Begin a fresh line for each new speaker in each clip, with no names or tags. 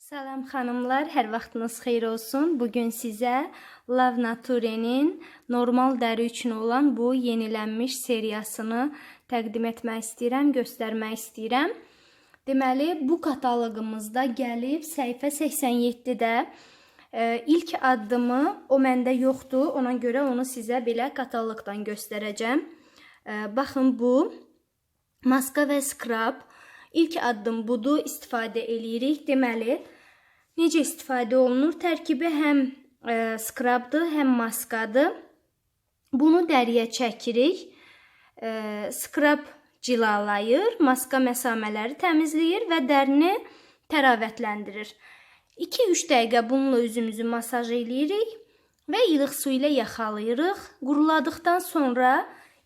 Salam xanımlar, hər vaxtınız xeyir olsun. Bugün sizə Love Nature'nin normal dəri üçün olan bu yenilənmiş seriyasını təqdim etmək istəyirəm, göstərmək istəyirəm. Deməli, bu kataloqumuzda gəlib səhifə 87-də ilk addımı o məndə yoxdur. Ona görə onu sizə belə kataloqdan göstərəcəm. Baxın, bu maska və skrab. İlk addım budur, istifadə eləyirik. Deməli, necə istifadə olunur? Tərkibi həm skrabdır, həm maskadır. Bunu dəriyə çəkirik. Skrab cilalayır, maska məsamələri təmizləyir və dərini təravətləndirir. 2-3 dəqiqə bununla üzümüzü masaj eləyirik və ilıq su ilə yaxalayırıq. Quruladıqdan sonra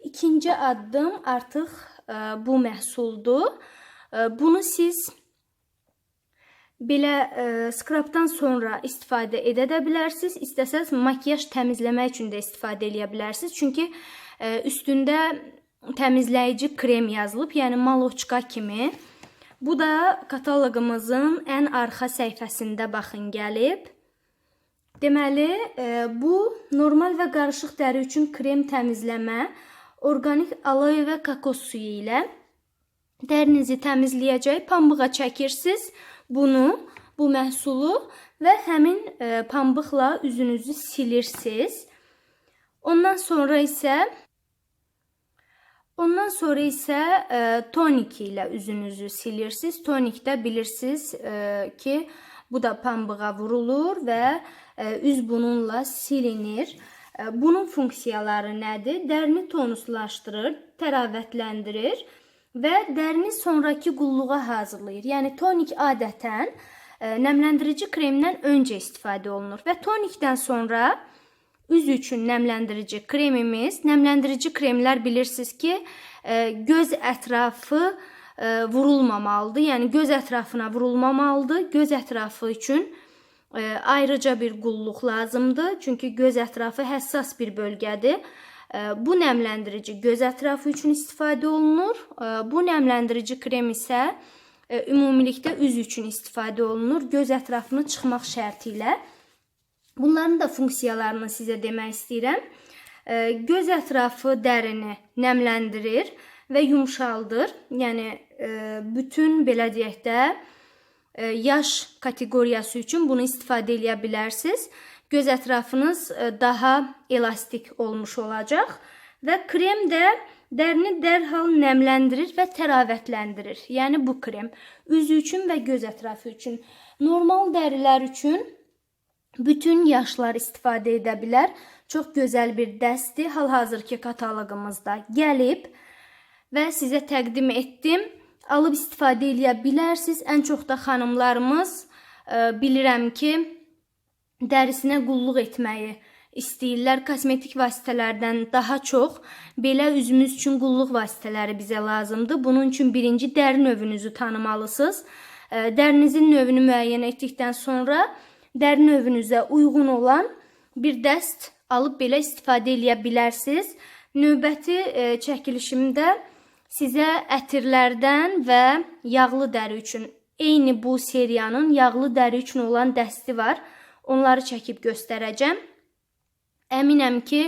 ikinci addım artıq bu məhsuldur. Bunu siz belə skrabdan sonra istifadə edə bilərsiniz. İstəsəz makyaj təmizləmək üçün də istifadə edə bilərsiniz. Çünki üstündə təmizləyici krem yazılıb, yəni maloçka kimi. Bu da kataloqumuzun ən arxa səhifəsində baxın gəlib. Deməli, bu normal və qarışıq dəri üçün krem təmizləmə, orqanik aloe və kokos suyu ilə dərinizi təmizləyəcək. Pambığa çəkirsiniz bunu, bu məhsulu və həmin pambıqla üzünüzü silirsiniz. Ondan sonra isə tonik ilə üzünüzü silirsiniz. Tonikdə bilirsiniz ki, bu da pambığa vurulur və üz bununla silinir. Bunun funksiyaları nədir? Dərini tonuslaşdırır, təravətləndirir və dərini sonraki qulluğa hazırlayır. Yəni tonik adətən nəmləndirici kremdən öncə istifadə olunur və tonikdən sonra üz üçün nəmləndirici kremimiz. Nəmləndirici kremlər bilirsiniz ki, göz ətrafı vurulmamalıdır. Yəni göz ətrafına vurulmamalıdır. Göz ətrafı üçün ayrıca bir qulluq lazımdır. Çünki göz ətrafı həssas bir bölgədir. Bu nəmləndirici göz ətrafı üçün istifadə olunur. Bu nəmləndirici krem isə ümumilikdə üz üçün istifadə olunur. Göz ətrafını çıxmaq şərti ilə. Bunların da funksiyalarını sizə demək istəyirəm. Göz ətrafı dərini nəmləndirir və yumşaldır. Yəni, bütün belə deyək də, yaş kateqoriyası üçün bunu istifadə edə bilərsiniz. Göz ətrafınız daha elastik olmuş olacaq və krem də dərini dərhal nəmləndirir və təravətləndirir. Yəni bu krem üz üçün və göz ətrafı üçün. Normal dərilər üçün bütün yaşlar istifadə edə bilər. Çox gözəl bir dəstdir. Hal-hazırki kataloqumuzda gəlib və sizə təqdim etdim. Alıb istifadə edə bilərsiniz. Ən çox da xanımlarımız bilirəm ki, dərisinə qulluq etməyi istəyirlər. Kosmetik vasitələrdən daha çox belə üzümüz üçün qulluq vasitələri bizə lazımdır. Bunun üçün birinci dəri növünüzü tanımalısınız. Dərinizin növünü müəyyən etdikdən sonra dəri növünüzə uyğun olan bir dəst alıb belə istifadə edə bilərsiniz. Növbəti çəkilişimdə sizə ətirlərdən və yağlı dəri üçün, eyni bu seriyanın yağlı dəri üçün olan dəsti var. Onları çəkib göstərəcəm. Əminəm ki,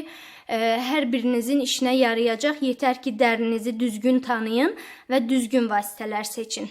hər birinizin işinə yarayacaq. Yetər ki, dərinizi düzgün tanıyın və düzgün vasitələr seçin.